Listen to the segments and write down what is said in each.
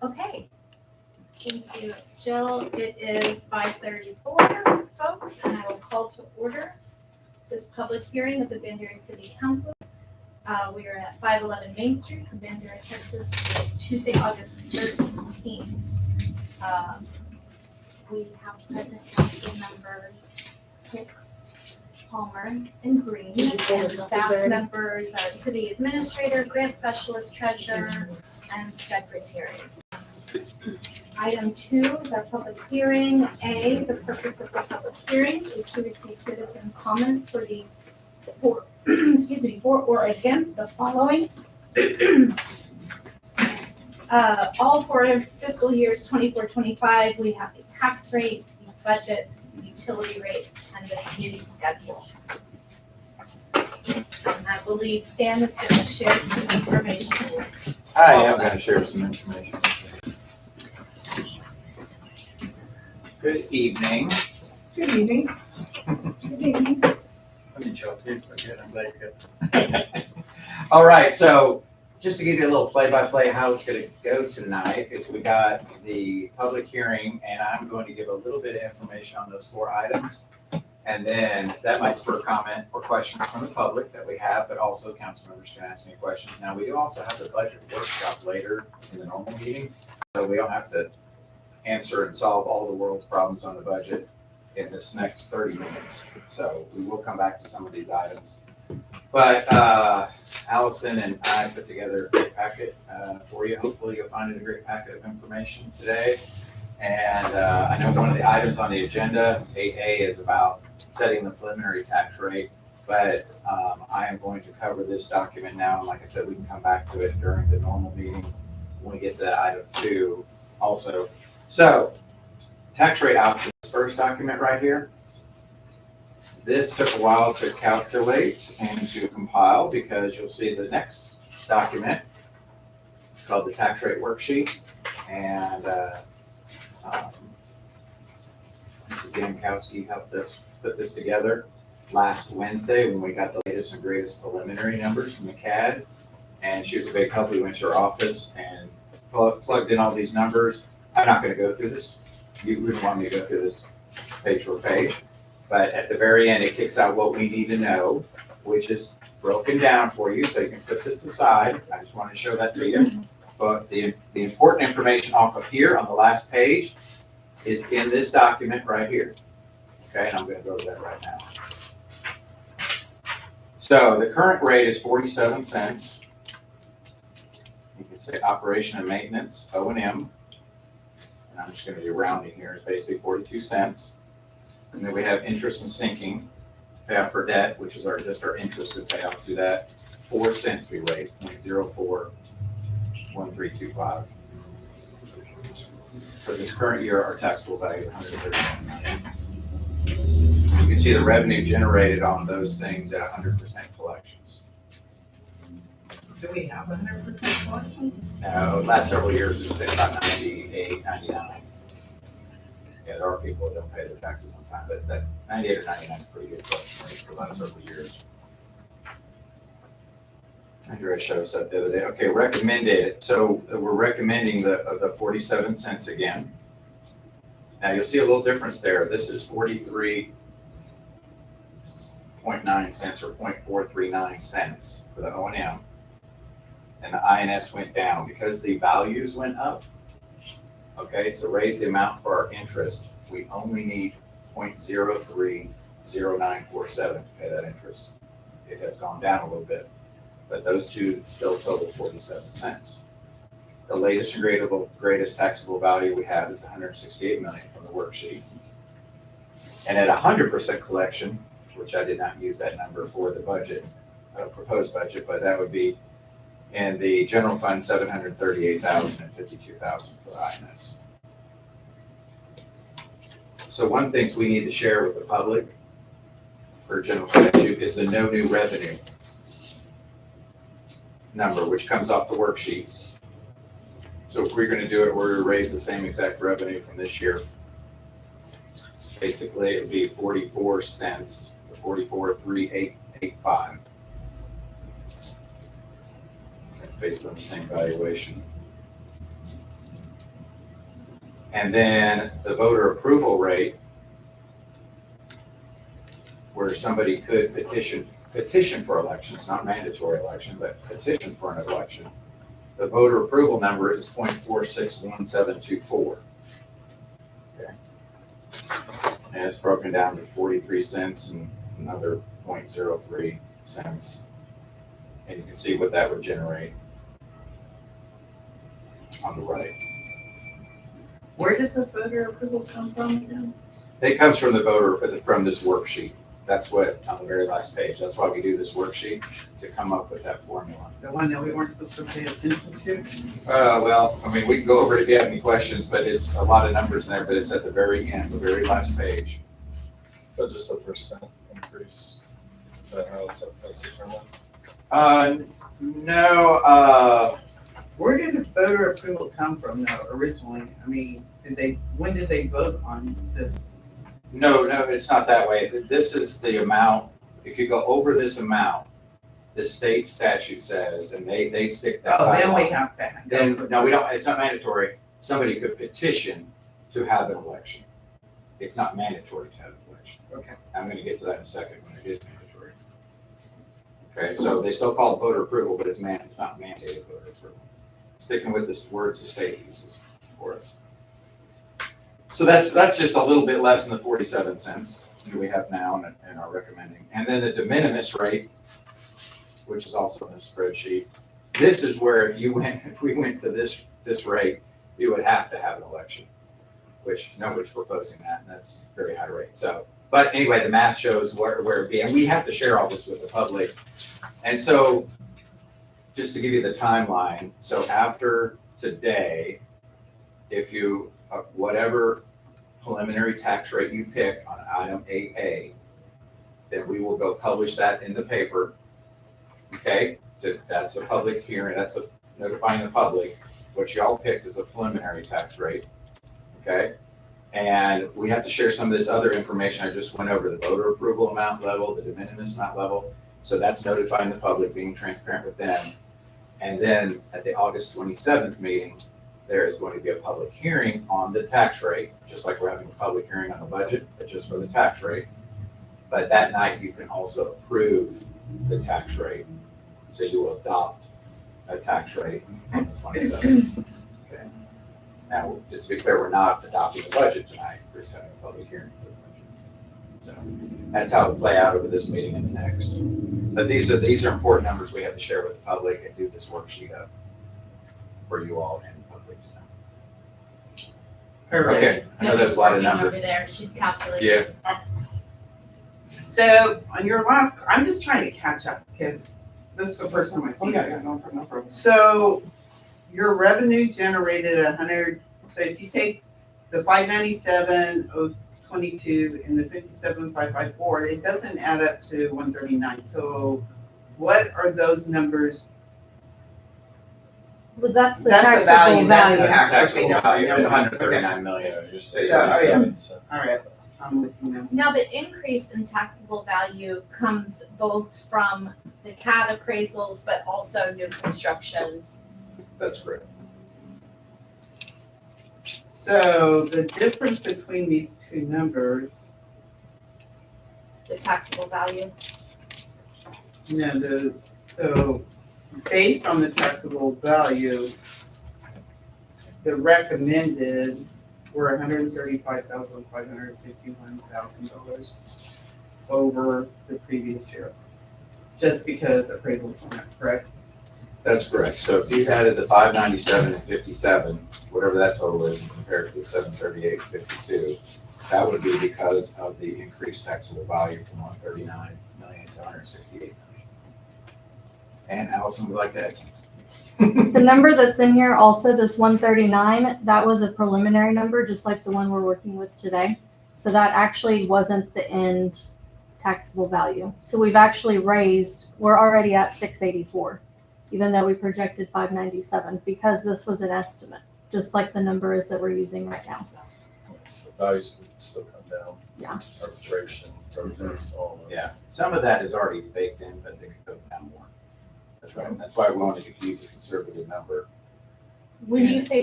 Okay. Thank you, Jill. It is 5:34, folks, and I will call to order this public hearing of the Bandera City Council. We are at 511 Main Street in Bandera, Texas. It's Tuesday, August 13th. We have present council members Hicks, Palmer, and Green, and staff members are city administrator, grant specialist, treasurer, and secretary. Item 2 is our public hearing. A, the purpose of the public hearing is to receive citizen comments for or against the following. All for fiscal years 24-25, we have the tax rate, the budget, utility rates, and the fee schedule. And I believe Stan is going to share some information. I am going to share some information. Good evening. Good evening. Good evening. Let me chill too, so good. I'm glad you're good. All right, so just to give you a little play-by-play how it's going to go tonight, is we got the public hearing, and I'm going to give a little bit of information on those 4 items. And then that might spur comment or questions from the public that we have, but also council members can ask any questions. Now, we do also have the budget workshop later in the normal meeting, so we don't have to answer and solve all the world's problems on the budget in this next 30 minutes. So we will come back to some of these items. But Allison and I put together a great packet for you. Hopefully you'll find it a great packet of information today. And I know one of the items on the agenda, 8A, is about setting the preliminary tax rate. But I am going to cover this document now. And like I said, we can come back to it during the normal meeting when we get to that item 2 also. So tax rate options, first document right here. This took a while to calculate and to compile because you'll see the next document. It's called the tax rate worksheet. And Mrs. Jankowski helped us put this together last Wednesday when we got the latest and greatest preliminary numbers from the CAD. And she was a big help. We went to her office and plugged in all these numbers. I'm not going to go through this. You wouldn't want me to go through this page for page. But at the very end, it kicks out what we need to know, which is broken down for you. So you can put this aside. I just want to show that to you. But the important information off of here on the last page is in this document right here. Okay, and I'm going to go to that right now. So the current rate is 47 cents. You can say operation and maintenance, O&M. And I'm just going to do rounding here. It's basically 42 cents. And then we have interest and sinking, pay off for debt, which is just our interest to pay off through that. 4 cents we raised, 0.041325. For this current year, our taxable value is $131 million. You can see the revenue generated on those things at 100% collections. Do we have 100% collections? Last several years, it's been about 98, 99. Yeah, there are people that don't pay their taxes on time, but that 98 or 99 is pretty good collection rate for the last several years. Andrea showed us that the other day. Okay, recommended. So we're recommending the 47 cents again. Now you'll see a little difference there. This is 43.9 cents or 0.439 cents for the O&M. And the INS went down because the values went up. Okay, to raise the amount for our interest, we only need 0.030947 to pay that interest. It has gone down a little bit, but those two still total 47 cents. The latest and greatest taxable value we have is 168 million from the worksheet. And at 100% collection, which I did not use that number for the budget, proposed budget, but that would be in the general fund, 738,000 and 52,000 for the INS. So one thing we need to share with the public for general statute is the no new revenue number, which comes off the worksheet. So if we're going to do it, we're going to raise the same exact revenue from this year. Basically, it would be 44 cents, 44.3885. Based on the same valuation. And then the voter approval rate, where somebody could petition for elections, not mandatory election, but petition for an election. The voter approval number is 0.461724. Okay. And it's broken down to 43 cents and another 0.03 cents. And you can see what that would generate on the right. Where does the voter approval come from again? It comes from from this worksheet. That's what, on the very last page, that's why we do this worksheet, to come up with that formula. The one that we weren't supposed to pay attention to? Well, I mean, we can go over it if you have any questions, but it's a lot of numbers in there, but it's at the very end, the very last page. So just a percent increase, is that how that's determined? No, Where did the voter approval come from though, originally? I mean, when did they vote on this? no, it's not that way. This is the amount, if you go over this amount, the state statute says, and they stick that. Oh, then we guideline. have to. Then, no, we don't, it's not mandatory. Somebody could petition to have an election. It's not mandatory to have an election. Okay. I'm gonna get to that in a second when it is mandatory. Okay, so they still call it voter approval, but it's not mandated voter approval. Sticking with the words the state uses for us. So that's just a little bit less than the 47 cents that we have now and are recommending. And then the de minimis rate, which is also in the spreadsheet. This is where if we went to this rate, you would have to have an election, which nobody's proposing that, and that's a very high rate. So, but anyway, the math shows where it'd be, and we have to share all this with the public. And so, just to give you the timeline, so after today, if you, whatever preliminary tax rate you pick on item 8A, then we will go publish that in the paper. Okay, that's a public hearing, that's notifying the public. What y'all picked is a preliminary tax rate, okay? And we have to share some of this other information I just went over, the voter approval amount level, the de minimis amount level. So that's notifying the public, being transparent with them. And then at the August 27th meeting, there is going to be a public hearing on the tax rate, just like we're having a public hearing on the budget, but just for the tax rate. But that night you can also approve the tax rate. So you will adopt a tax rate on the 27th. Okay. Now, just to be clear, we're not adopting the budget tonight. We're just having a public hearing for the budget. So that's how it play out over this meeting and the next. But these are important numbers we have to share with the public and do this worksheet up for you all and the public to know. Perfect. Okay, I know that's a lot of Debbie's working numbers. over there, she's calculating. Yeah. So on your last, I'm just trying to catch up because this is the first time I've seen this. No problem. So your revenue generated 100, so if you take the 597,022 and the 57,554, it doesn't add up to 139. So what are those numbers? Well, that's the That's the taxable value, that's the value. tax. Taxable Okay, value, no, no, 139 million. Just say So, oh, yeah. 37 cents. All right, I'm with you now. Now, the increase in taxable value comes both from the CAD appraisals, but also new construction. That's correct. So the difference between these two numbers, The taxable value. so based on the taxable value, the recommended were $135,551,000 over the previous year. Just because appraisals went up, correct? That's correct. So if you added the 597 and 57, whatever that total is, and compared to the 738.52, that would be because of the increased taxable value from 139 million to 168 million. And Allison would like to add something. The number that's in here, also this 139, that was a preliminary number, just like the one we're working with today. So that actually wasn't the end taxable value. So we've actually we're already at 684, even though we projected 597, because this was an estimate, just like the number is that we're using right now. So values could still come down. Yeah. Arbitration, protests, all of that. Yeah, some of that is already baked in, but they could go down more. That's right. That's why we wanted to use a conservative number. When you say,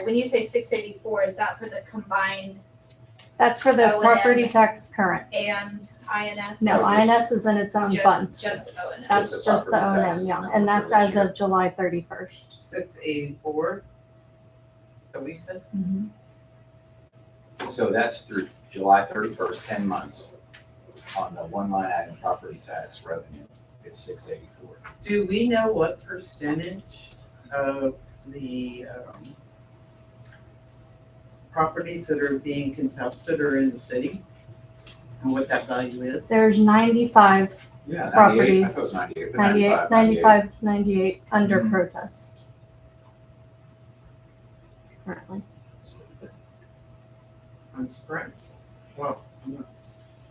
when you say 684, is that for the combined That's for the O&M. property tax current. and INS? No, INS is in its own fund. Just O&M. That's Just just the the property O&M, tax yeah, number and for that's this as year. of July 31st. 684. Is that what you said? So that's through July 31st, 10 months. On the one line item property tax revenue, it's 684. Do we know what percentage of the properties that are being contested are in the city? And what that value is? There's 95, Yeah, 98, I Properties. thought it was 98, but 98, 95, 98 under Mhm. protest. Currently. I'm surprised. Well,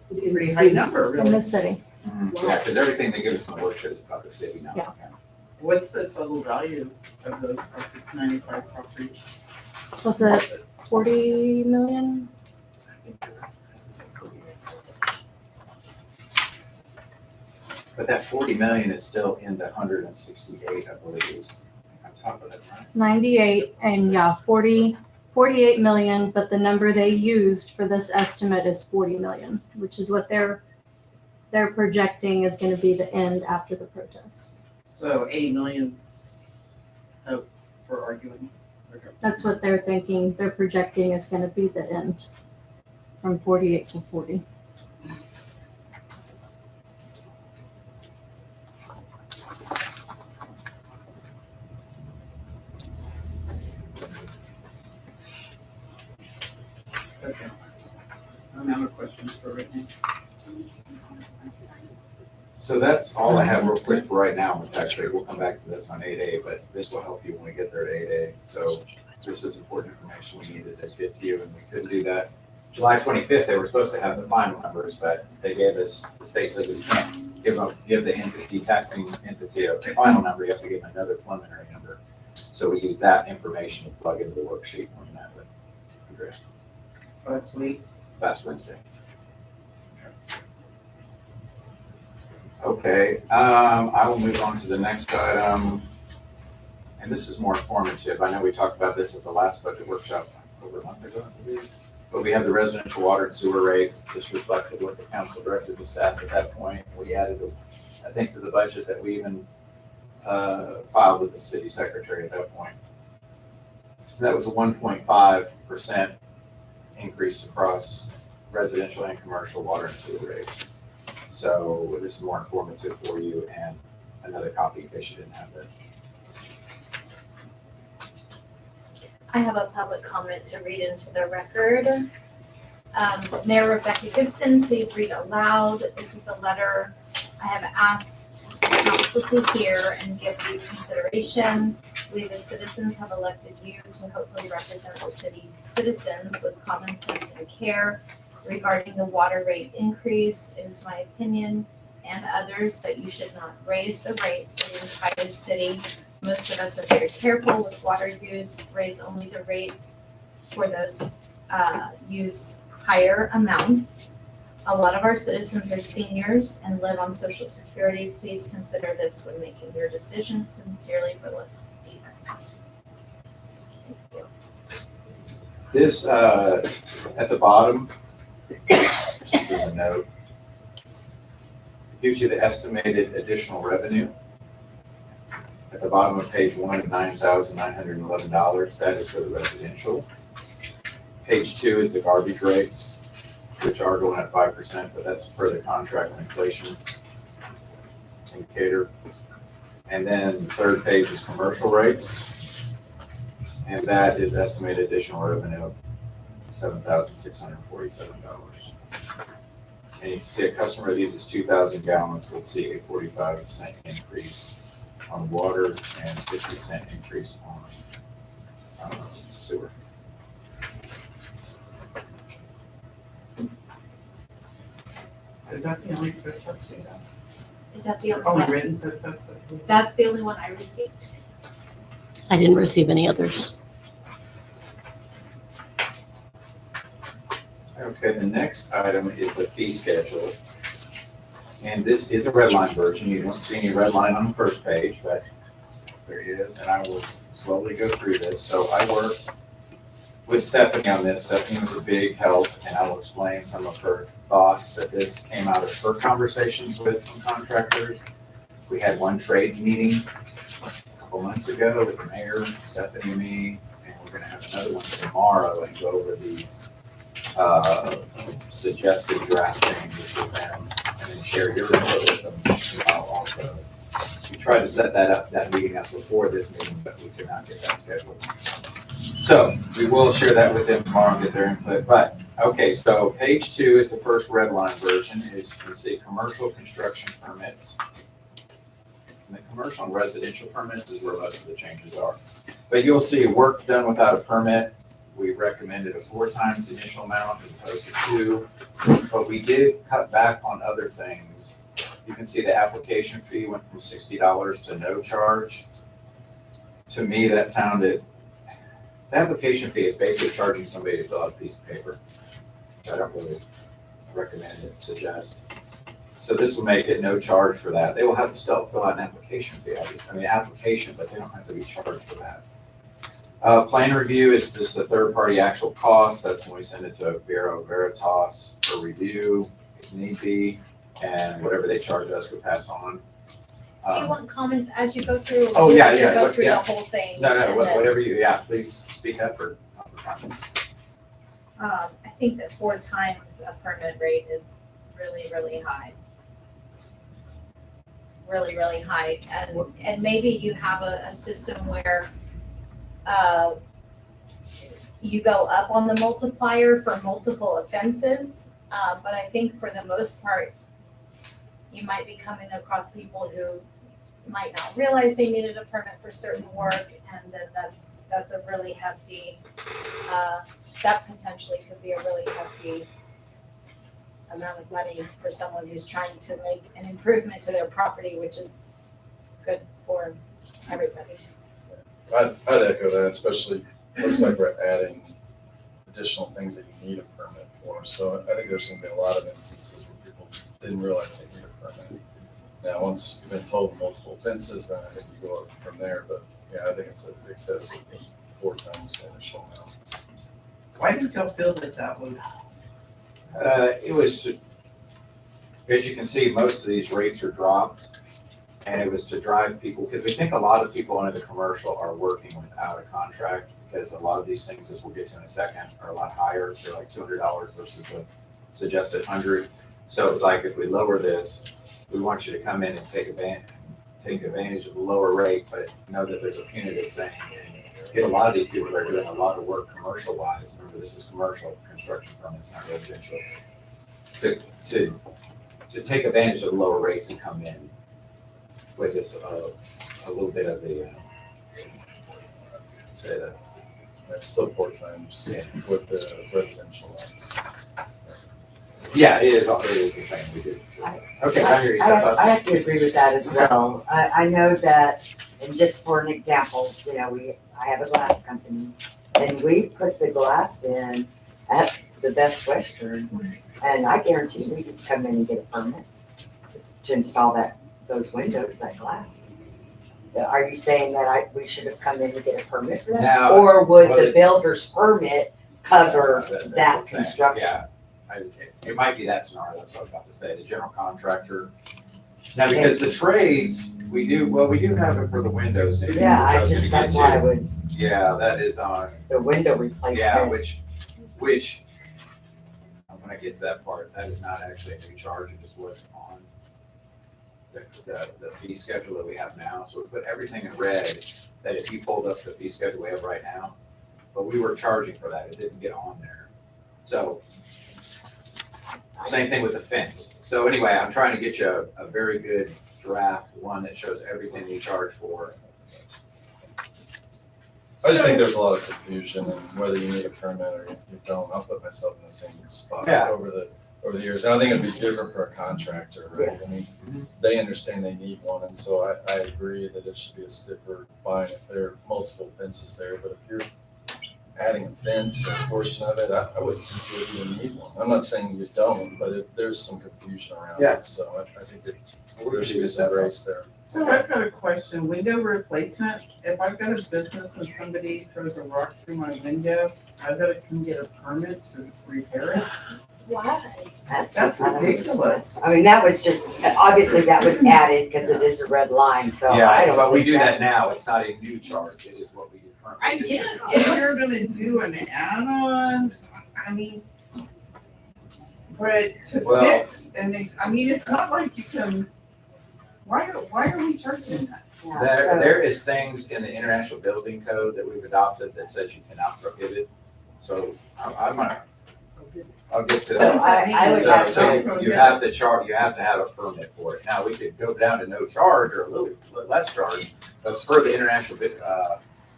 pretty high number, In really. the city. Yeah, because everything they give us in the worksheet is about the city now. Yeah. What's the total value of those 95 properties? Was it 40 million? But that 40 million is still in the 168, I believe, is on top of it, right? 98 and yeah, 48 million, but the number they used for this estimate is 40 million, which is what they're projecting is going to be the end after the protest. So 80 million's for arguing. Okay. That's what they're thinking. They're projecting is going to be the end from 48 to 40. Okay. I don't have a question for right now. So that's all I have real quick for right now on the tax rate. We'll come back to this on 8A, but this will help you when we get there to 8A. So this is important information we needed to get to you, and we couldn't do that. July 25th, they were supposed to have the final numbers, but they gave us, the state says we can't give the entity, taxing entity a final number. You have to give them another preliminary number. So we use that information to plug into the worksheet when we met with Andrea Last week. last Wednesday. Okay, I will move on to the next item. And this is more informative. I know we talked about this at the last budget workshop over a month ago, I believe. But we have the residential water and sewer rates. This reflected what the council directed the staff at that point. We added, I think, to the budget that we even filed with the city secretary at that point. So that was a 1.5% increase across residential and commercial water and sewer rates. So this is more informative for you, and another copy in case you didn't have that. I have a public comment to read into the record. Mayor Rebecca Gibson, please read aloud. This is a letter I have asked council to hear and give due consideration. We, the citizens, have elected you to hopefully represent the city citizens with common sense and care regarding the water rate increase. It is my opinion and others that you should not raise the rates for the entire city. Most of us are very careful with water use, raise only the rates for those use higher amounts. A lot of our citizens are seniors and live on Social Security. Please consider this when making your decisions. Sincerely, Phyllis Stevens. Thank you. This, at the bottom, just as a note, gives you the estimated additional revenue. At the bottom of page 1, $9,911, that is for the residential. Page 2 is the garbage rates, which are going up 5%, but that's per the contract and inflation indicator. And then the third page is commercial rates, and that is estimated additional revenue of $7,647. And you can see a customer that uses 2,000 gallons would see a 45-cent increase on water and 50-cent increase on sewer. Is that the only protest we have? Is that the only Only one? written protest that we have? That's the only one I received. I didn't receive any others. Okay, the next item is the fee schedule. And this is a red line version. You don't see any red line on the first page, but there he is, and I will slowly go through this. So I worked with Stephanie on this. Stephanie was a big help, and I will explain some of her thoughts, that this came out of her conversations with some contractors. We had one trades meeting a couple months ago with the mayor, Stephanie, and me, and we're gonna have another one tomorrow and go over these suggested draft changes with them, and then share your input with them also. We tried to set that meeting up before this meeting, but we could not get that scheduled. So we will share that with them tomorrow and get their input. But, okay, so page 2 is the first red line version. As you can see, commercial construction permits. And the commercial and residential permits is where most of the changes are. But you'll see work done without a permit. We recommended a 4 times the initial amount as opposed to 2. But we did cut back on other things. You can see the application fee went from $60 to no charge. To me, that sounded, the application fee is basically charging somebody to fill out a piece of paper, which I don't really recommend it, suggest. So this will make it no charge for that. They will have to still fill out an application fee, application, but they don't have to be charged for that. Plan review is just a third-party actual cost. That's when we send it to Bureau Veritas for review, if need be, and whatever they charge us, we pass on. Do you want comments as you go through? Oh, Or yeah, you yeah, go look, through yeah. the whole thing? No, and then- whatever you, please speak up for comments. I think that 4 times a permit rate is really, really high. Really, really high. And maybe you have a system where you go up on the multiplier for multiple offenses. But I think for the most part, you might be coming across people who might not realize they needed a permit for certain work, and then that's a really hefty, that potentially could be a really hefty amount of money for someone who's trying to make an improvement to their property, which is good for everybody. I'd echo that, especially, looks like we're adding additional things that you need a permit for. So I think there's gonna be a lot of instances where people didn't realize they need a permit. Now, once you've been told multiple offenses, then I think you go up from there, but yeah, I think it's excessive, 4 times the initial amount. Why did y'all feel that was? It was, as you can see, most of these rates are dropped. And it was to drive people, because we think a lot of people under the commercial are working without a contract, because a lot of these things, as we'll get to in a second, are a lot higher. They're like $200 versus the suggested 100. So it's like, if we lower this, we want you to come in and take advantage of the lower rate, but know that there's a punitive thing. And get a lot of these people that are doing a lot of work commercial wise. Remember, this is commercial construction permits, not residential. To take advantage of the lower rates and come in with this, a little bit of the, say that. It's still 4 times with the residential one. Yeah, it is the same, we do. Okay, I hear you. I have to agree with that as well. I know that, and just for an example, I have a glass company, and we put the glass in at the Best Western, and I guarantee we could come in and get a permit to install those windows, that glass. Are you saying that we should have come in and get a permit for that? Now, Or would well, the builder's permit cover that That's construction? Yeah, it might be that scenario, that's what I was about to say, the general contractor. Now, because the trades, we do have it for the windows. and Yeah, I was gonna that's get why to. I was, Yeah, that is on, the window yeah, replacement. which, when I get to that part, that is not actually a new charge, it just wasn't on the fee schedule that we have now. So we put everything in red, that if you pulled up the fee schedule we have right now, but we were charging for that, it didn't get on there. So, same thing with the fence. So anyway, I'm trying to get you a very good draft, one that shows everything we charge for. I just think there's a lot of confusion and whether you need a permit or you don't. I'll put myself in the same spot Yeah. over the years. And I think it'd be different for a contractor, right? I mean, they understand they need one, and so I agree that it should be a stiffer fine if there are multiple fences there. But if you're adding a fence or a portion of it, I wouldn't think you would even need one. I'm not saying you don't, but there's some confusion around Yeah. it, so I think that there should be some grace there. So I've got a question, window replacement, if I've got a business and somebody throws a rock through my window, I've gotta come get a permit to repair it? Why? That's ridiculous. I mean, that was just, obviously that was added because it is a red line, so I Yeah, don't. but we think do that now. It's not a new charge. It is what we do currently. I get it, if you're gonna do an add-on, I mean, but to Well- fix, and it's not like you can, why are we charging that? Yeah, There, so- there is things in the International Building Code that we've adopted that says you cannot prohibit. So I'll get to So that. I would So, have so to, you have to you have to have a permit for it. Now, we could go down to no charge or a little bit less charge, but per the International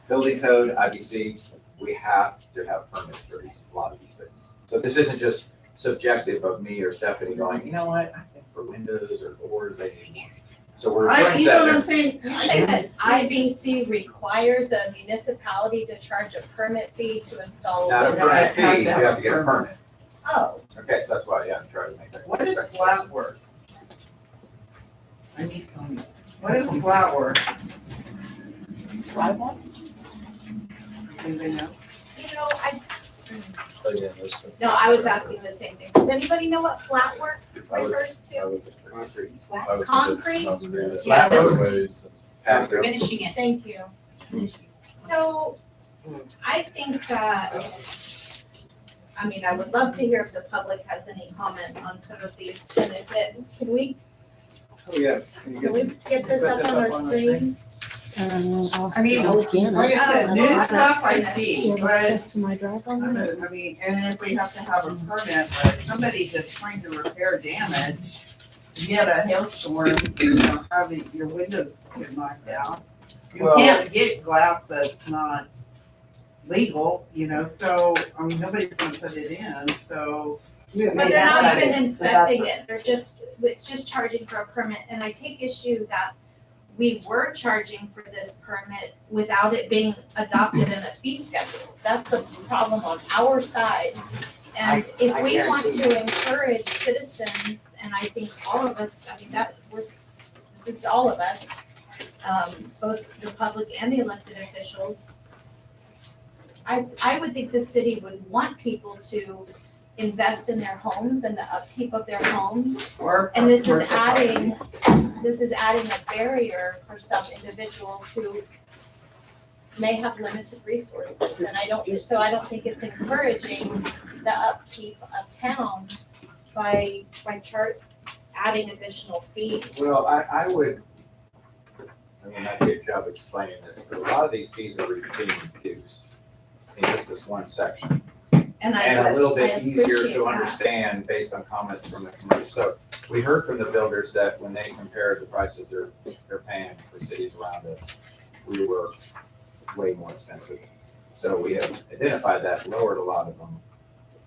Building Code, IBC, we have to have permits for a lot of these things. So this isn't just subjective of me or Stephanie going, you know what, I think for windows or doors, they need one. So we're referring You to know what that. I'm saying? You're saying that IBC requires a municipality to charge a permit fee to install a Not a window? permit Has fee, to you have have a to get a permit. permit. Oh, Okay, so that's why, yeah, I'm trying to make that. What is flat work? I need to know. What is flat work? Anybody know? you know, Again, there's. no, I was asking the same thing. Does anybody know what flat work I would- refers I to? would think it's- Concrete. I would think it's Concrete? concrete. Yeah, this- Roadways. Patio. Finishing it. Thank you. So, I think that, I mean, I would love to hear if the public has any comment on some of these. And can we Oh, yeah. Can we get this up on our screens? I mean, I'll scan it. like I said, new stuff I Do see, you have but access to my drive on I that? mean, and if we have to have a permit, but somebody that's trying to repair damage, you had a hailstorm, having your windows get knocked out. You Well- can't get glass that's not legal, so, I mean, nobody's gonna put it in, so. I mean, But they're that's not what even it is. So that's inspecting what- it, it's just charging for a permit, and I take issue that we were charging for this permit without it being adopted in a fee schedule. That's a problem on our side. And if I we want guarantee to encourage citizens, and I think all of us, I mean, this is all of us, both the public and the elected officials, I would think the city would want people to invest in their homes and the upkeep of their homes. Or And this is commercial adding, properties. a barrier for some individuals who may have limited resources. And I don't think it's encouraging the upkeep of town by adding additional fees. Well, I would, I mean, not a good job explaining this, but a lot of these fees are being reduced in just this one section. And And a little I bit easier appreciate to that. understand based on comments from the commercial. So we heard from the builders that when they compared the prices they're paying for cities around us, we were way more expensive. So we have identified that, lowered a lot of them,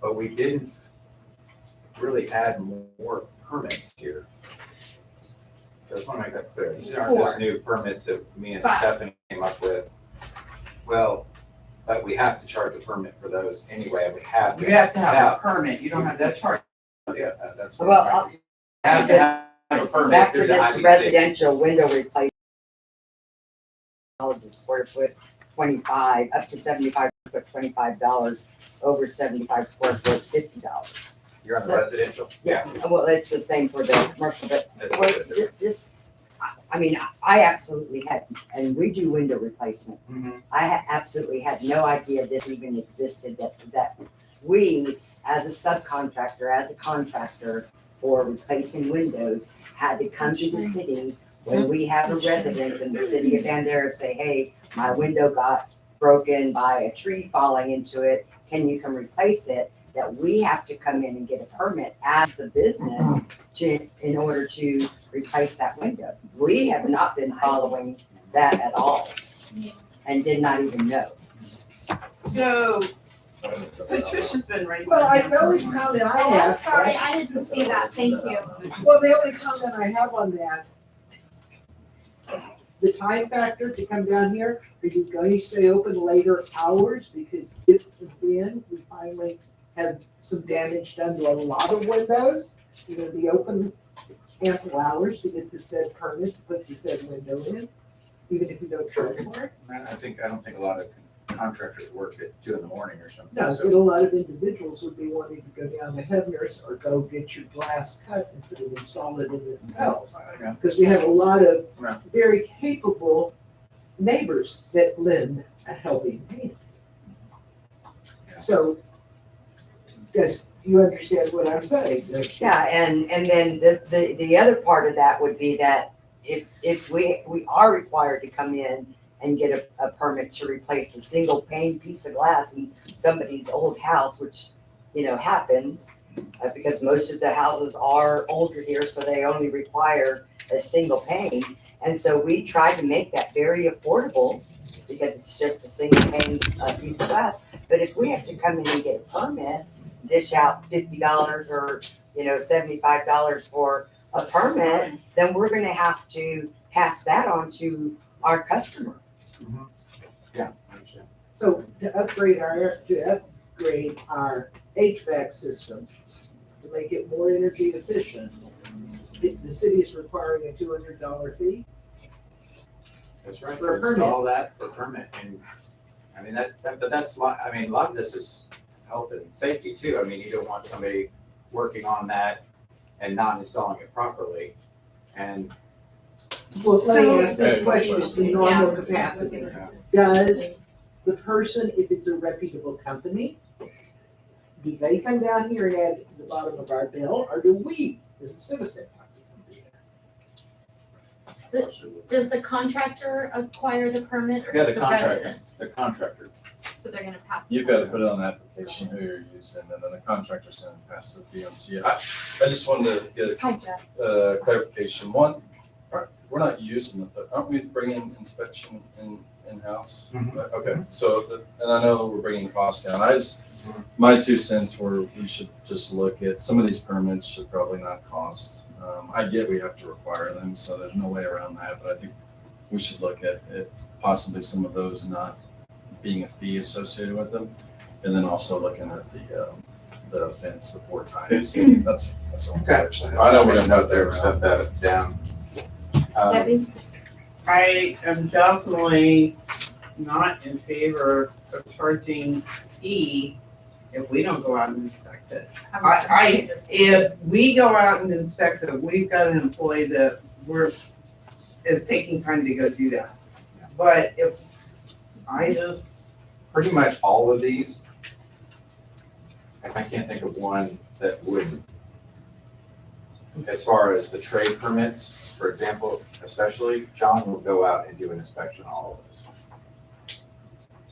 but we didn't really add more permits here. So I just want to make that clear. These aren't just new permits that me and 5. Stephanie came up with. Well, but we have to charge a permit for those anyway, and we have. You have to have Now- a permit, you don't have to charge. Yeah, that's what. Well, I'm trying to- Have to have a permit Back to through the this IBC. residential window replacement. Dollars a square foot, 25, up to 75 foot, $25, over 75 square foot, $50. You're on the So- residential. Yeah, well, it's the same for the commercial, but That's well, what it is. this, I mean, I absolutely had, and we do window replacement. Mhm. I absolutely had no idea this even existed, that we, as a subcontractor, as a contractor for replacing windows, had to come to the city when we have a residence in the city of Bandera, say, hey, my window got broken by a tree falling into it, can you come replace it? That we have to come in and get a permit as the business in order to replace that window. We have not been following that at all and did not even know. So Patricia's been raising. Well, her hand the only for- comment I Oh, I'm have, sorry, I didn't see that, thank you. well, the only comment I have on that, the time factor to come down here, are you going to stay open later hours? Because if and when we finally have some damage done to a lot of windows, you're gonna be open ample hours to get the said permit, to put the said window in, even if you don't charge for it? I don't think a lot of contractors work at 2 in the morning or something, No, so. but a lot of individuals would be wanting to go down to Hebner's or go get your glass cut and put it, install it in themselves. Yeah. Because we have a lot of Yeah. very capable neighbors that lend a helping hand. Yeah. So, yes, you understand what I'm saying? Yeah, and then the other part of that would be that if we are required to come in and get a permit to replace a single pane piece of glass in somebody's old house, which, you know, happens, because most of the houses are older here, so they only require a single pane. And so we tried to make that very affordable, because it's just a single pane, piece of glass. But if we have to come in and get a permit, dish out $50 or, you know, $75 for a permit, then we're gonna have to pass that on to our customer. Yeah, I understand. So to upgrade our HVAC system, to make it more energy efficient, the city is requiring a $200 fee. That's right, For a to install that for permit, and, I mean, but that's, I mean, a lot of this is health and safety too, I mean, you don't want somebody working on that and not installing it properly, and, Well, let me ask So- this question as to normal capacity. Does the person, if it's a reputable company, do they come down here and add it to the bottom of our bill, or do we, as a citizen, have to come do that? Does the contractor acquire the permit or Yeah, does the the contractor. resident? the contractor. So they're gonna pass. the You've got to permit. put it on the application who you're using, and then the contractor's gonna pass the fee on to you. I just wanted to get Hi, Jeff. clarification. One, we're not using it, but aren't we bringing inspection in-house? Mhm. Okay, so, and I know we're bringing costs down. My 2 cents were we should just look at, some of these permits should probably not cost. I get we have to require them, so there's no way around that, but I think we should look at possibly some of those not being a fee associated with them. And then also looking at the offense, the 4 times. That's all. Okay. Actually, I know we're gonna note there, set that down. Debbie? I am definitely not in favor of charging fee if we don't go out and inspect it. I was gonna say the same If we go out and inspect it, we've got an employee that is taking time to go do that. But if I just, Pretty much all of these, and I can't think of one that wouldn't. As far as the trade permits, for example, especially, John will go out and do an inspection on all of this.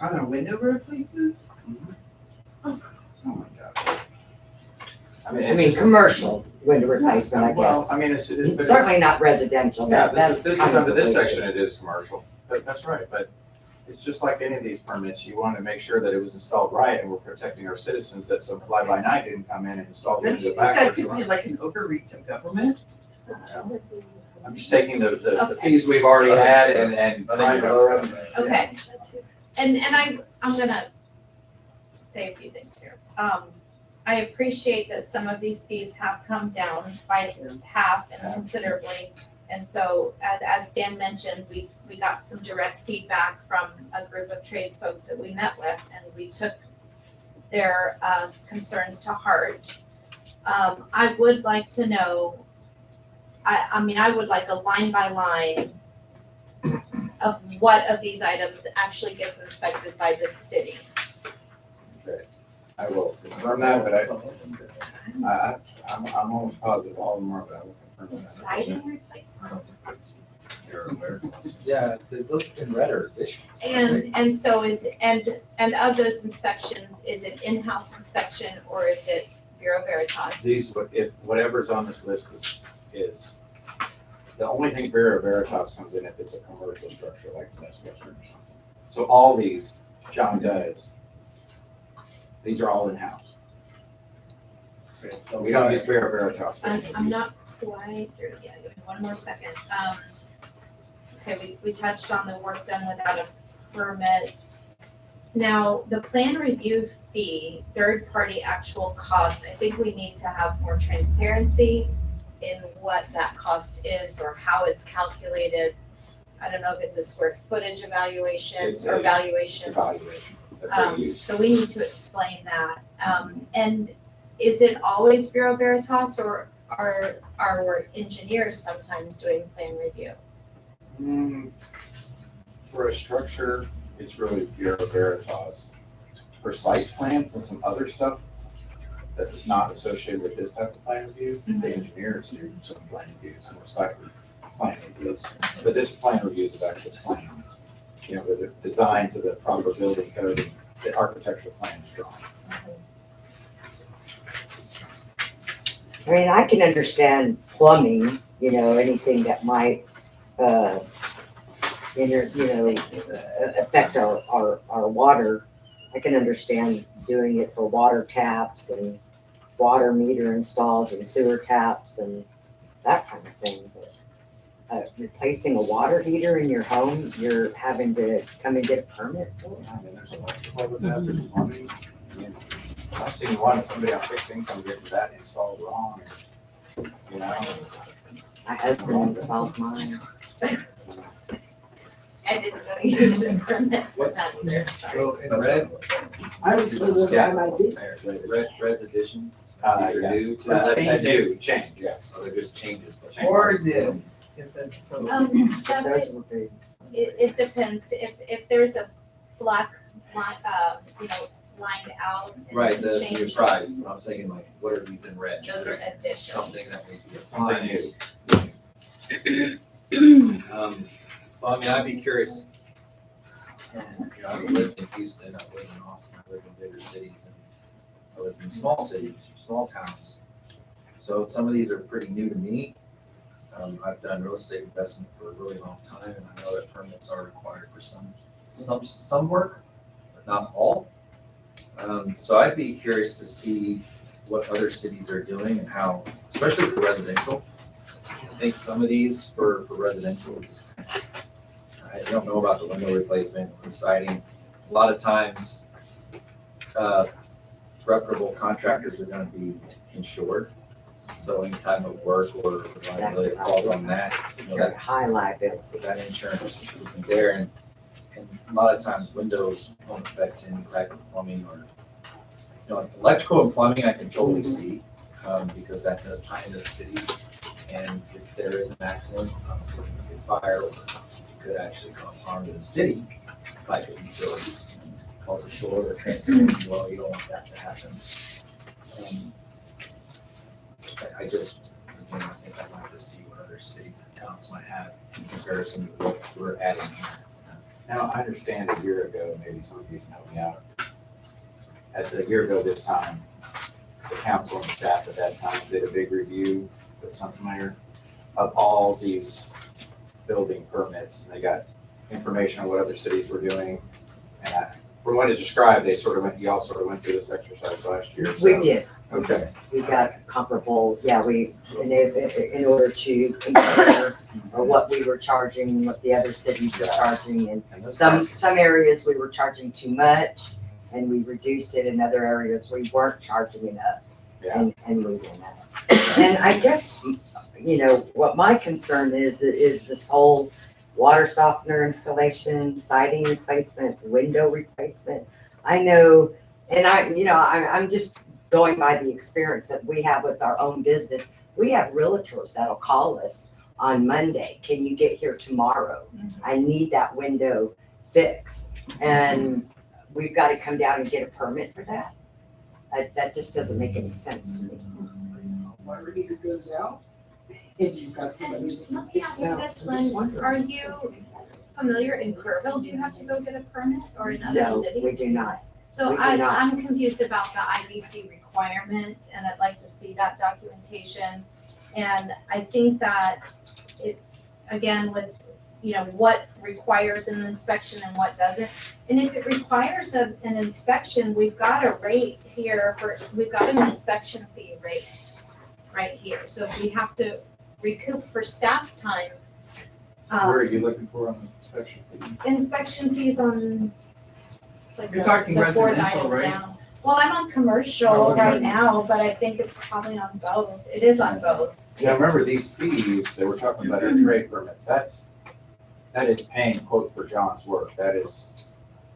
on a window replacement, Oh my God. I mean, I it's mean, just. commercial window replacement, I Well, guess. I mean, but it's- Certainly not residential, Yeah, that's this is kind of under this the way section, it is commercial, but that's right, but it's just like any of these permits, you want to make sure that it was installed right and we're protecting our citizens, that some fly-by-night didn't come in and install the don't you window think that backwards. could be like an overreach of government? I'm just taking the fees we've already had and trying to lower them. Okay, and I'm gonna say a few things here. I appreciate that some of these fees have come down by half and considerably. And so, as Dan mentioned, we got some direct feedback from a group of trades folks that we met with, and we took their concerns to heart. I would like to know, I mean, I would like a line by line of what of these items actually gets inspected by the city. I will confirm that, but I'm almost positive all of them are, but I will confirm The that. siding replacement. You're aware. Yeah, because those in red are issues. And so and of those inspections, is it in-house inspection or is it Bureau Veritas? These, if whatever's on this list is, the only thing Bureau Veritas comes in if it's a commercial structure like West Western or something. So all these, John does, these are all in-house. We don't use Bureau Veritas. for any of I'm these. not quite through yet, give me one more second. Okay, we touched on the work done without a permit. Now, the plan review fee, third-party actual cost, I think we need to have more transparency in what that cost is or how it's calculated? I don't know if it's a square footage evaluation It's or a- valuation. Evaluation that they use. So we need to explain that. And is it always Bureau Veritas or are our engineers sometimes doing plan review? For a structure, it's really Bureau Veritas. For site plans and some other stuff that is not associated with this type of plan review, the engineers do some plan reviews, some site plan reviews. But this plan reviews of actual plans, you know, with the designs of the proper building code, and the architectural plan is drawn. I mean, I can understand plumbing, you know, anything that might, affect our water. I can understand doing it for water taps and water meter installs and sewer taps and that kind of thing. But replacing a water heater in your home, you're having to come and get a permit for it. I mean, there's electrical with that, there's plumbing. I mean, I've seen one of somebody on fixed income getting that installed wrong, you know? My husband installs mine. I didn't know you needed a permit for What's- that either, sorry. So in red, I was the one time I did. red edition, Yes. Or changes. Change, yes. so they're just changes. but- Or the, if it's so. Jeff, Those would be. it depends, if there's a black line, lined out and Right, it's that's your changed, prize, but I'm saying like, what are these in red? those are additions. Something that we could Something apply. Well, I mean, I'd be curious. You know, I've lived in Houston, I've lived in Austin, I've lived in bigger cities, and I lived in small cities, small towns. So some of these are pretty new to me. I've done real estate investment for a really long time, and I know that permits are required for some work, but not all. So I'd be curious to see what other cities are doing and how, especially for residential. I think some of these for residential, just, I don't know about the window replacement or siding. A lot of times, reputable contractors are gonna be insured. So any type of work or liability falls on that, you know, You're high liability. that insurance isn't there, and a lot of times windows won't affect any type of plumbing or, you know, like electrical and plumbing I can totally see, because that does tie into the city. And if there is an accident, so if a fire could actually cause harm to the city, like a utilities, cause a short or transmission, well, you don't want that to happen. I just, again, I think I'd like to see what other cities and towns might have in comparison to what we're adding here. Now, I understand a year ago, maybe some of you can help me out. A year ago this time, the council and staff at that time did a big review, so it's not familiar, of all these building permits. And they got information on what other cities were doing. And from what it described, y'all sort of went through this exercise last year, so. We did. Okay. We got comparable, in order to compare or what we were charging, what the other cities were charging. And And this some areas we were charging too much and we reduced it. In other areas, we weren't charging enough. Yeah. And moving that. And I guess, you know, what my concern is this whole water softener installation, siding replacement, window replacement. I know, and I'm just going by the experience that we have with our own business. We have realtors that'll call us on Monday. Can you get here tomorrow? I need that window fixed. And we've got to come down and get a permit for that. That just doesn't make any sense to me. Water heater goes out, and you've got And somebody. let me ask you this, I'm just Lynn, wondering. are you familiar in Kerrville? Do you have to go get a permit or in other No, cities? we do not. So We do I'm not. confused about the IBC requirement and I'd like to see that documentation. And I think that it, again, with, you know, what requires an inspection and what doesn't. And if it requires an inspection, we've got a rate here we've got an inspection fee rate right here. So if we have to recoup for staff time, Where are you looking for on the inspection fee? inspection fees on, it's like You're the talking fourth residential, item right? down. Well, I'm on commercial Oh, okay. right now, but I think it's probably on both. It is on both. Now, remember, these fees that we're talking about are trade permits, that is paying, quote, for John's work. That is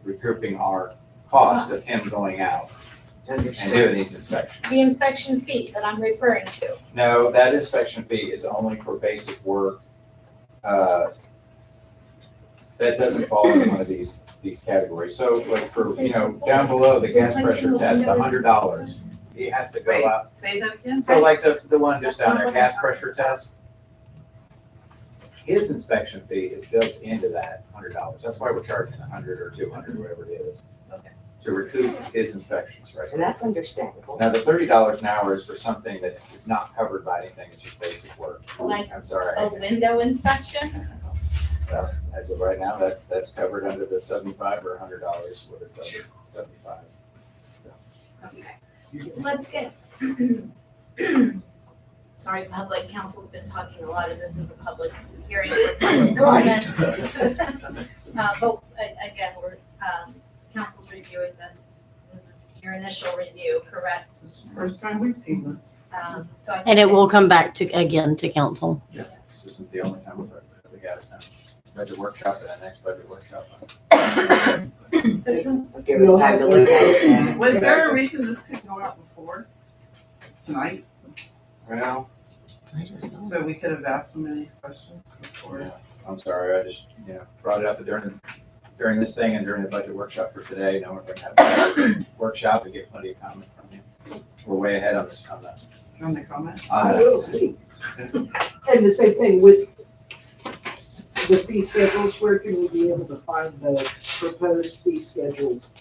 recouping our cost of him going out and doing these inspections. The inspection fee that I'm referring to. No, that inspection fee is only for basic work. That doesn't fall into one of these categories. So like for, down below, the gas pressure test, $100. He has to Wait, go out. say that again? So like the one just down there, gas pressure test. His inspection fee is built into that $100. That's why we're charging 100 or 200, whatever it is. Okay. To recoup his inspections, right? And that's understandable. Now, the $30 an hour is for something that is not covered by anything, it's just basic work. Like I'm sorry. a window inspection. As of right now, that's covered under the $75 or $100, whether it's under 75. Okay. Let's get, sorry, public counsel's been talking a lot of this is a public hearing for public comment. But again, we're, council's reviewing this. This is your initial review, correct? This is the first time we've seen this. So I And it think will come back again to council. Yeah, this isn't the only time we got it done. Budget workshop and the next budget workshop. So Give us time to look at it. Was there a reason this couldn't go out before tonight? Well, So we could have asked some of these questions before? yeah, I'm sorry, I just, brought it up during this thing and during the budget workshop for today. Now we're gonna have a budget workshop and get plenty of comment from you. We're way ahead on this, On the comment? I will speak. And the same thing with the fee schedules, where can we be able to find the proposed fee schedules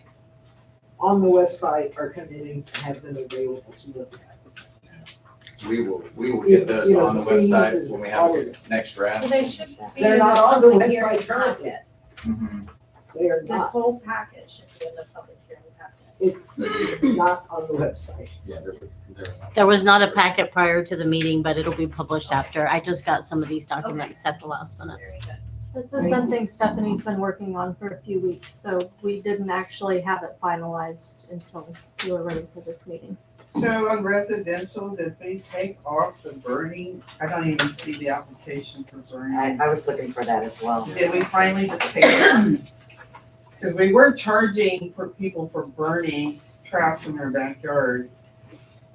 on the website or come in and have them available to look at? We will get those You know, on the fees website and when we have all the of next draft. they should be They're in not on the public hearing website currently. packet. Mhm. They are This not, whole package should be in the public hearing packet. it's not on the website. Yeah, There was not a packet prior to the meeting, but it'll be published after. I just got some of these documents at the last minute. Very good. This is something Stephanie's been working on for a few weeks, so we didn't actually have it finalized until we were ready for this meeting. So on residential, did we take off the burning? I don't even see the application for burning. I was looking for that as well. Did we finally just take it off? Because we were charging for people for burning trash in their backyard.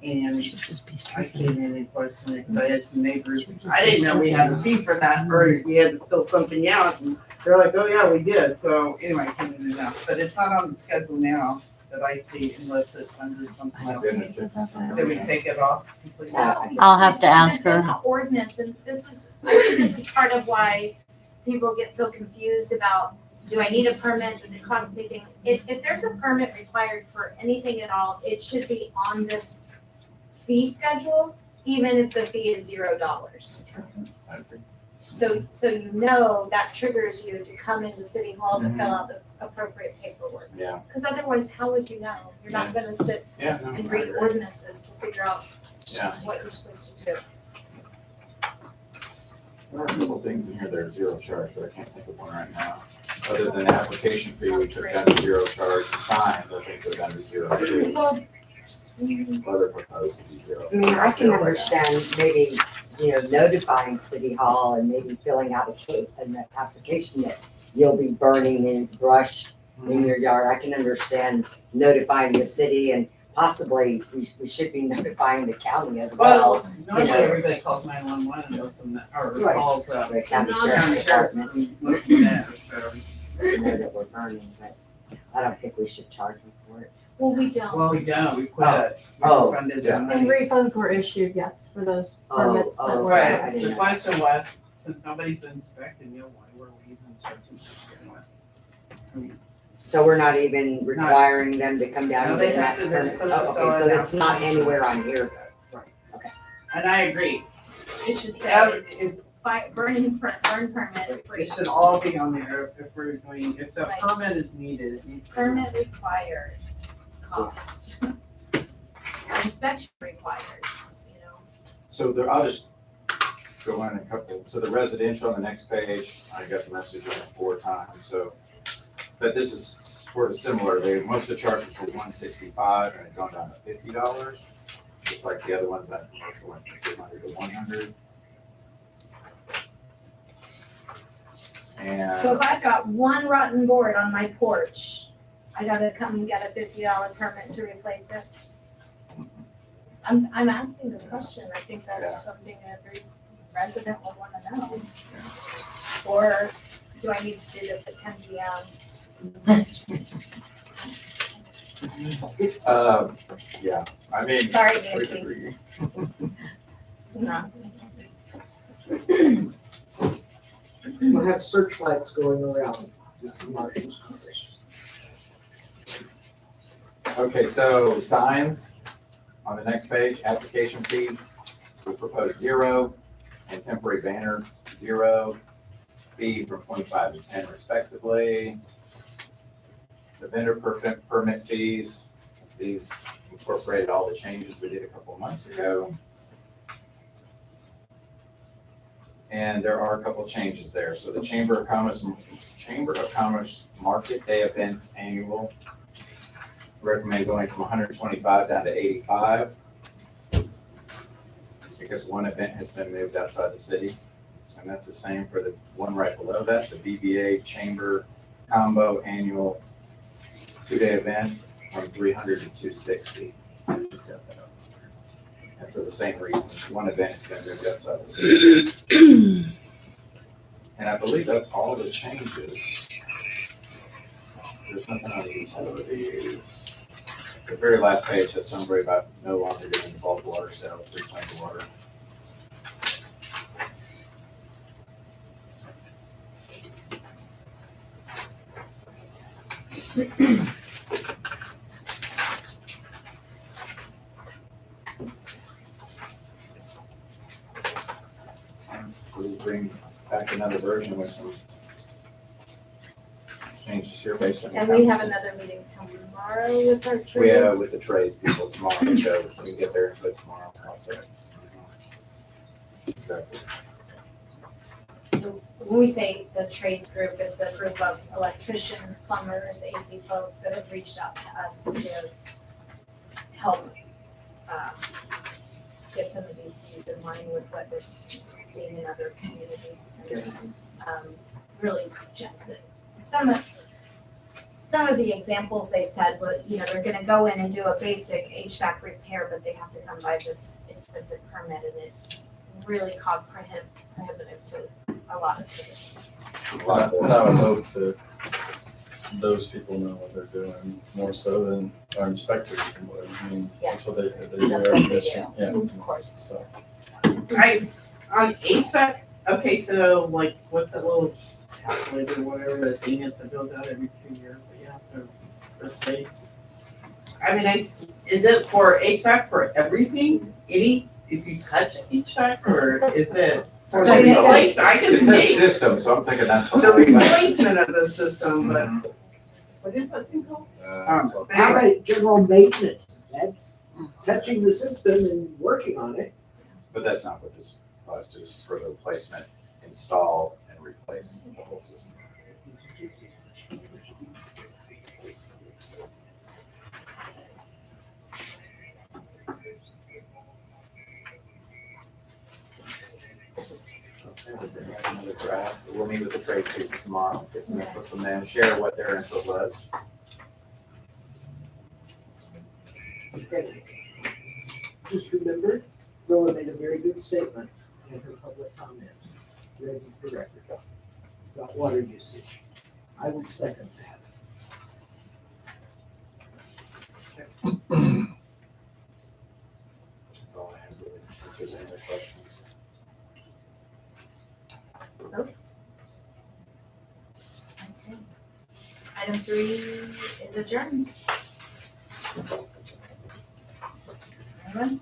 And I came in and questioned it because I had some neighbors. I didn't know we had a fee for that, or we had to fill something out. And they're like, oh yeah, we did. So anyway, I came in and out. But it's not on the schedule now that I see unless it's under something else. Did we take it off completely? I'll have to ask It's in her. the ordinance, and I think this is part of why people get so confused about, do I need a permit, does it cost anything? If there's a permit required for anything at all, it should be on this fee schedule, even if the fee is $0. So that triggers you to come into City Hall to fill out the appropriate paperwork. Yeah, Because otherwise, how would you know? You're not gonna sit yeah. no, and I read agree. ordinances to figure out Yeah. what you're supposed to do. There are a couple things in here that are zero charge, but I can't think of one right now. Other than application fee, we took down to zero charge. The signs, I think, go down to zero too. Well, Other proposed to be zero. I mean, I can understand maybe, notifying City Hall and maybe filling out an application that you'll be burning in brush in your yard. I can understand notifying the city and possibly we should be notifying the county as well. Well, normally everybody calls 911 and goes from that, or Right. calls The county county sheriff's sheriff's department, and lets them know, so. they know that we're burning, but I don't think we should charge them for it. well, we don't. Well, we don't, we quit. We Oh. refunded Yeah. the And money. refunds were issued, yes, for those permits that oh, were. I Right, didn't the know. question was, since nobody's inspecting you, why were we even charging them to begin with? So we're not even requiring them to come down No, and they get an have to, they're permit? supposed to Oh, fill okay, so an it's not application. anywhere on here. And I agree, It should Yeah, say it, burn permit free. it should all be on there if we're going, if the Right. permit is needed, it needs to be. Permit required cost. Inspection required, So there, I'll just go in a couple, so the residential on the next page, I got the message on it 4 times, so. But this is sort of similar, most of the charges were $165 and it gone down to $50. The just like the other ones on commercial went from 200 to 100. And So if I've got one rotten board on my porch, I gotta come and get a $50 permit to replace it? I'm asking the question, I think Yeah. that's something every resident will wanna know. Or do I need to do this at 10 p.m.? It's, yeah, I mean. Sorry, we Nancy. could re- It's not. we'll have searchlights going around with Marshall's cars. Okay, so signs on the next page, application fee, we propose 0, and temporary banner 0, fee from 25 to 10 respectively. The vendor permit fees, these incorporated all the changes we did a couple of months ago. And there are a couple of changes there. So the Chamber of Commerce Market Day events annual, recommend going from 125 down to 85. Because one event has been moved outside the city. And that's the same for the one right below that, the BBA Chamber Combo Annual 2-day event from 300 to 260. And for the same reason, one event has been moved outside the city. And I believe that's all the changes. There's nothing on the utilities. The very last page has summary about no longer doing the bulk water sale, reclaimed water. We'll bring back another version with some changes here based on. And we have another meeting tomorrow with our trades. We have with the trades people tomorrow, so we can get their input tomorrow also. Exactly. When we say the trades group, it's a group of electricians, plumbers, AC folks that have reached out to us to help get some of these fees in line with what they're seeing in other communities. And, really, some of the examples they said were, they're gonna go in and do a basic HVAC repair, but they have to come by this expensive permit, and it's really cost prohibitive to a lot of citizens. And I would hope that those people know what they're doing more so than our inspectors. I mean, that's what they do That's every what they mission. do, Yeah, of course. so. On HVAC, okay, so like, what's that little calculator, whatever that thing is that goes out every 2 years that you have to replace? I mean, is it for HVAC for everything? If you touch HVAC, or is it for the replacement? I can It says see system, so I'm thinking that's. the replacement of the system, but what is that thing called? So- How about general maintenance? That's touching the system and working on it. But that's not what this applies to. This is for the replacement, install, and replace the whole system. Okay, we'll bring back another draft. We'll meet with the trade people tomorrow, get some input from them, share what their input was. Okay. Just remember, Rilla made a very good statement in her public comment, ready for record, about water usage. I would second that. That's all I have, really, if there's any other questions. Oops. Okay. Item 3 is adjourned. Anyone?